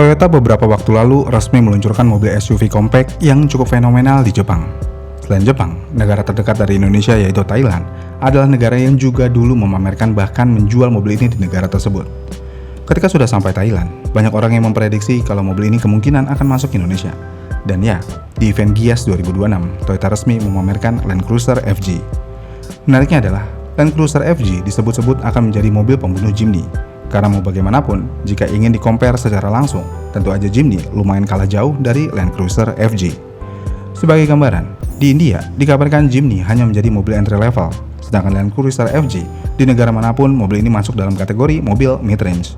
Toyota beberapa waktu lalu resmi meluncurkan mobil SUV compact yang cukup fenomenal di Jepang. Selain Jepang, negara terdekat dari Indonesia yaitu Thailand adalah negara yang juga dulu memamerkan bahkan menjual mobil ini di negara tersebut. Ketika sudah sampai Thailand, banyak orang yang memprediksi kalau mobil ini kemungkinan akan masuk Indonesia. Dan ya, di event Gias 2026, Toyota resmi memamerkan Land Cruiser FJ. Menariknya adalah, Land Cruiser FJ disebut-sebut akan menjadi mobil pembunuh Jimny. Karena mau bagaimanapun, jika ingin di-compare secara langsung, tentu aja Jimny lumayan kalah jauh dari Land Cruiser FJ. Sebagai gambaran, di India dikabarkan Jimny hanya menjadi mobil entry level, sedangkan Land Cruiser FJ di negara manapun mobil ini masuk dalam kategori mobil mid-range.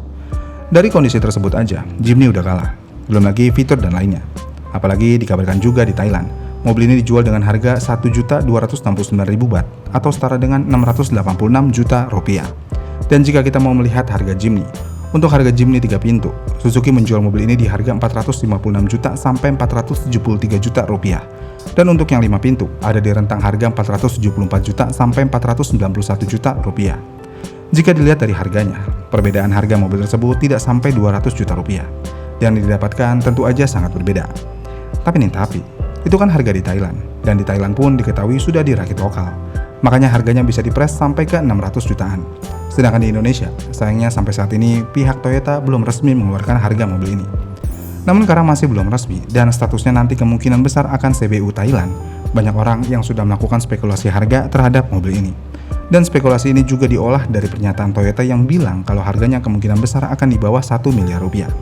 Dari kondisi tersebut aja, Jimny udah kalah, belum lagi fitur dan lainnya. Apalagi dikabarkan juga di Thailand, mobil ini dijual dengan harga 1.269.000 baht atau setara dengan 686 juta rupiah. Dan jika kita mau melihat harga Jimny, untuk harga Jimny 3 pintu, Suzuki menjual mobil ini di harga 456 juta sampai 473 juta rupiah. Dan untuk yang 5 pintu, ada di rentang harga 474 juta sampai 491 juta rupiah. Jika dilihat dari harganya, perbedaan harga mobil tersebut tidak sampai 200 juta rupiah. Dan yang didapatkan tentu aja sangat berbeda. Tapi, itu kan harga di Thailand, dan di Thailand pun diketahui sudah dirakit lokal. Makanya harganya bisa dipres sampai ke 600 jutaan. Sedangkan di Indonesia, sayangnya sampai saat ini pihak Toyota belum resmi mengeluarkan harga mobil ini. Namun karena masih belum resmi dan statusnya nanti kemungkinan besar akan CBU Thailand, banyak orang yang sudah melakukan spekulasi harga terhadap mobil ini. Dan spekulasi ini juga diolah dari pernyataan Toyota yang bilang kalau harganya kemungkinan besar akan di bawah 1 miliar rupiah.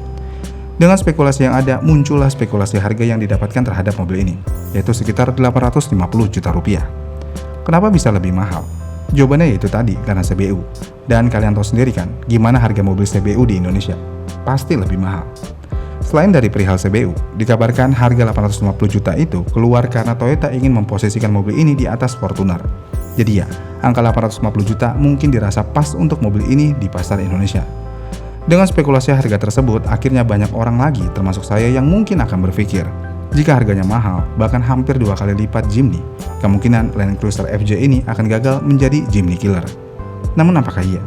Dengan spekulasi yang ada, muncullah spekulasi harga yang didapatkan terhadap mobil ini, yaitu sekitar 850 juta rupiah. Kenapa bisa lebih mahal? Jawabannya yaitu tadi, karena CBU. Dan kalian tahu sendiri kan, gimana harga mobil CBU di Indonesia? Pasti lebih mahal. Selain dari perihal CBU, dikabarkan harga 850 juta itu keluar karena Toyota ingin memposisikan mobil ini di atas Fortuner. Jadi ya, angka 850 juta mungkin dirasa pas untuk mobil ini di pasar Indonesia. Dengan spekulasi harga tersebut, akhirnya banyak orang lagi, termasuk saya yang mungkin akan berpikir, jika harganya mahal, bahkan hampir 2 kali lipat Jimny, kemungkinan Land Cruiser FJ ini akan gagal menjadi Jimny Killer. Namun apakah iya?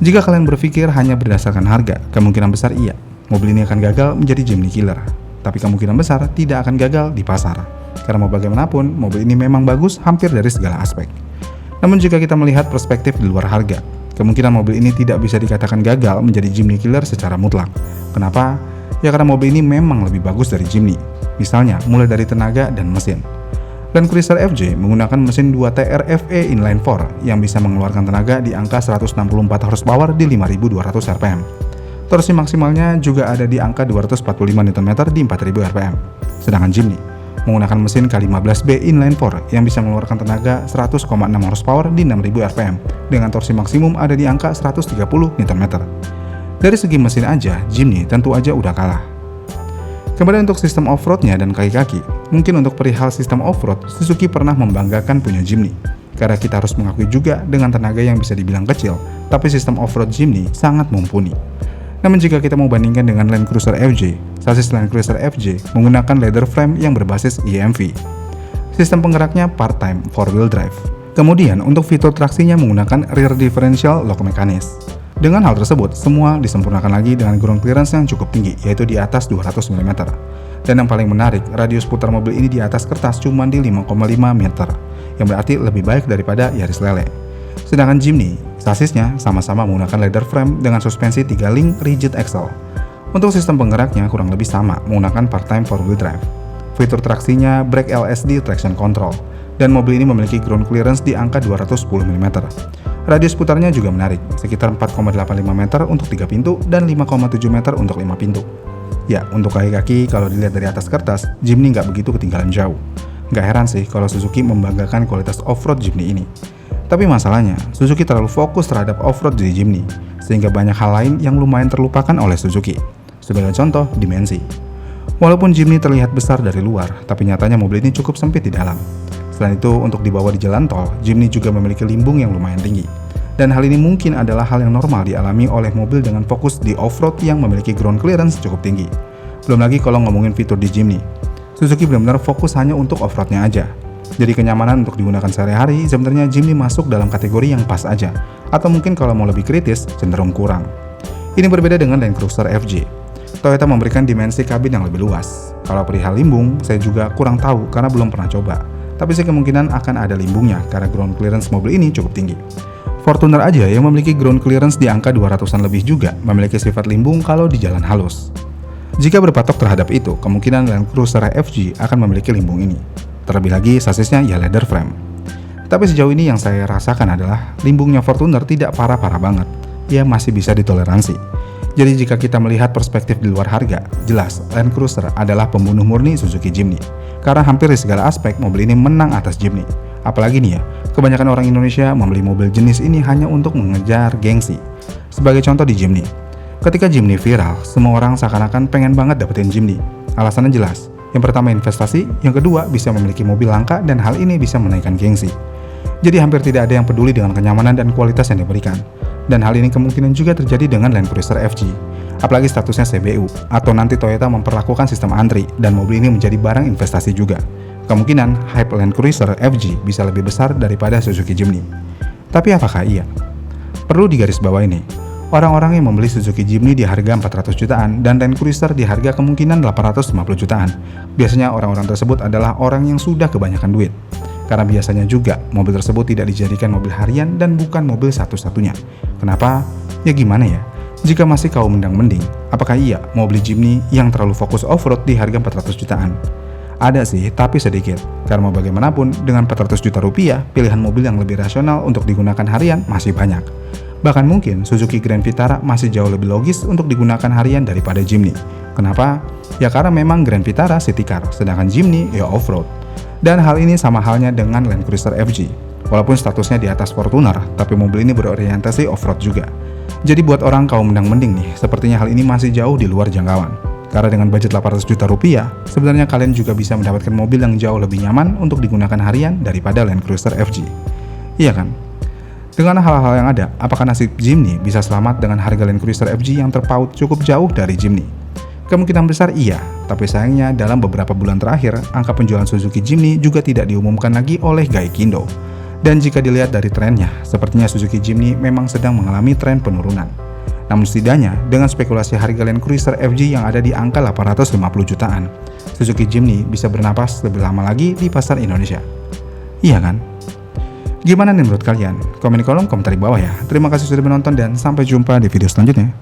Jika kalian berpikir hanya berdasarkan harga, kemungkinan besar iya, mobil ini akan gagal menjadi Jimny Killer. Tapi kemungkinan besar tidak akan gagal di pasar. Karena mau bagaimanapun, mobil ini memang bagus hampir dari segala aspek. Namun jika kita melihat perspektif di luar harga, kemungkinan mobil ini tidak bisa dikatakan gagal menjadi Jimny Killer secara mutlak. Kenapa? Ya karena mobil ini memang lebih bagus dari Jimny. Misalnya, mulai dari tenaga dan mesin. Land Cruiser FJ menggunakan mesin 2TR FE inline 4 yang bisa mengeluarkan tenaga di angka 164 horsepower di 5200 rpm. Torsi maksimalnya juga ada di angka 245 Nm di 4000 rpm. Sedangkan Jimny menggunakan mesin K15B inline 4 yang bisa mengeluarkan tenaga 100,6 horsepower di 6000 rpm dengan torsi maksimum ada di angka 130 Nm. Dari segi mesin aja, Jimny tentu aja udah kalah. Kemudian untuk sistem off-roadnya dan kaki-kaki, mungkin untuk perihal sistem off-road, Suzuki pernah membanggakan punya Jimny. Karena kita harus mengakui juga dengan tenaga yang bisa dibilang kecil, tapi sistem off-road Jimny sangat mumpuni. Namun jika kita mau bandingkan dengan Land Cruiser FJ, sasis Land Cruiser FJ menggunakan leather frame yang berbasis EMV. Sistem penggeraknya part-time 4-wheel drive. Kemudian untuk fitur traksinya menggunakan rear differential lock mekanis. Dengan hal tersebut, semua disempurnakan lagi dengan ground clearance yang cukup tinggi, yaitu di atas 200 mm. Dan yang paling menarik, radius putar mobil ini di atas kertas cuma di 5,5 meter, yang berarti lebih baik daripada Yaris Lele. Sedangkan Jimny, sasisnya sama-sama menggunakan leather frame dengan suspensi 3 link rigid axle. Untuk sistem penggeraknya kurang lebih sama, menggunakan part-time 4-wheel drive. Fitur traksinya brake LSD traction control, dan mobil ini memiliki ground clearance di angka 210 mm. Radius putarnya juga menarik, sekitar 4,85 meter untuk 3 pintu dan 5,7 meter untuk 5 pintu. Ya, untuk kaki-kaki kalau dilihat dari atas kertas, Jimny nggak begitu ketinggalan jauh. Nggak heran sih kalau Suzuki membanggakan kualitas off-road Jimny ini. Tapi masalahnya, Suzuki terlalu fokus terhadap off-road di Jimny, sehingga banyak hal lain yang lumayan terlupakan oleh Suzuki. Sebagai contoh, dimensi. Walaupun Jimny terlihat besar dari luar, tapi nyatanya mobil ini cukup sempit di dalam. Selain itu, untuk dibawa di jalan tol, Jimny juga memiliki limbung yang lumayan tinggi. Dan hal ini mungkin adalah hal yang normal dialami oleh mobil dengan fokus di off-road yang memiliki ground clearance cukup tinggi. Belum lagi kalau ngomongin fitur di Jimny, Suzuki benar-benar fokus hanya untuk off-roadnya aja. Jadi kenyamanan untuk digunakan sehari-hari sebenarnya Jimny masuk dalam kategori yang pas aja, atau mungkin kalau mau lebih kritis cenderung kurang. Ini berbeda dengan Land Cruiser FJ. Toyota memberikan dimensi kabin yang lebih luas. Kalau perihal limbung, saya juga kurang tahu karena belum pernah coba. Tapi sih kemungkinan akan ada limbungnya karena ground clearance mobil ini cukup tinggi. Fortuner aja yang memiliki ground clearance di angka 200-an lebih juga memiliki sifat limbung kalau di jalan halus. Jika berpatok terhadap itu, kemungkinan Land Cruiser FG akan memiliki limbung ini. Terlebih lagi sasisnya ya leather frame. Tapi sejauh ini yang saya rasakan adalah limbungnya Fortuner tidak parah-parah banget. Ya masih bisa ditoleransi. Jadi jika kita melihat perspektif di luar harga, jelas Land Cruiser adalah pembunuh murni Suzuki Jimny. Karena hampir di segala aspek mobil ini menang atas Jimny. Apalagi nih ya, kebanyakan orang Indonesia membeli mobil jenis ini hanya untuk mengejar gengsi. Sebagai contoh di Jimny. Ketika Jimny viral, semua orang seakan-akan pengen banget dapetin Jimny. Alasannya jelas. Yang pertama investasi, yang kedua bisa memiliki mobil langka dan hal ini bisa menaikkan gengsi. Jadi hampir tidak ada yang peduli dengan kenyamanan dan kualitas yang diberikan. Dan hal ini kemungkinan juga terjadi dengan Land Cruiser FG. Apalagi statusnya CBU, atau nanti Toyota memperlakukan sistem antri dan mobil ini menjadi barang investasi juga. Kemungkinan hype Land Cruiser FG bisa lebih besar daripada Suzuki Jimny. Tapi apakah iya? Perlu digarisbawahi nih, orang-orang yang membeli Suzuki Jimny di harga 400 jutaan dan Land Cruiser di harga kemungkinan 850 jutaan. Biasanya orang-orang tersebut adalah orang yang sudah kebanyakan duit. Karena biasanya juga mobil tersebut tidak dijadikan mobil harian dan bukan mobil satu-satunya. Kenapa? Ya gimana ya? Jika masih kaum mendang-mending, apakah iya mau beli Jimny yang terlalu fokus off-road di harga 400 jutaan? Ada sih, tapi sedikit. Karena mau bagaimanapun, dengan 400 juta rupiah, pilihan mobil yang lebih rasional untuk digunakan harian masih banyak. Bahkan mungkin Suzuki Grand Vitara masih jauh lebih logis untuk digunakan harian daripada Jimny. Kenapa? Ya karena memang Grand Vitara city car, sedangkan Jimny ya off-road. Dan hal ini sama halnya dengan Land Cruiser FG. Walaupun statusnya di atas Fortuner, tapi mobil ini berorientasi off-road juga. Jadi buat orang kaum mendang-mending nih, sepertinya hal ini masih jauh di luar jangkauan. Karena dengan budget 800 juta rupiah, sebenarnya kalian juga bisa mendapatkan mobil yang jauh lebih nyaman untuk digunakan harian daripada Land Cruiser FG. Iya kan? Dengan hal-hal yang ada, apakah nasib Jimny bisa selamat dengan harga Land Cruiser FG yang terpaut cukup jauh dari Jimny? Kemungkinan besar iya, tapi sayangnya dalam beberapa bulan terakhir, angka penjualan Suzuki Jimny juga tidak diumumkan lagi oleh Gaikindo. Dan jika dilihat dari trennya, sepertinya Suzuki Jimny memang sedang mengalami tren penurunan. Namun setidaknya, dengan spekulasi harga Land Cruiser FG yang ada di angka 850 jutaan, Suzuki Jimny bisa bernapas lebih lama lagi di pasar Indonesia. Iya kan? Gimana nih menurut kalian? Komen di kolom komentar di bawah ya. Terima kasih sudah menonton dan sampai jumpa di video selanjutnya.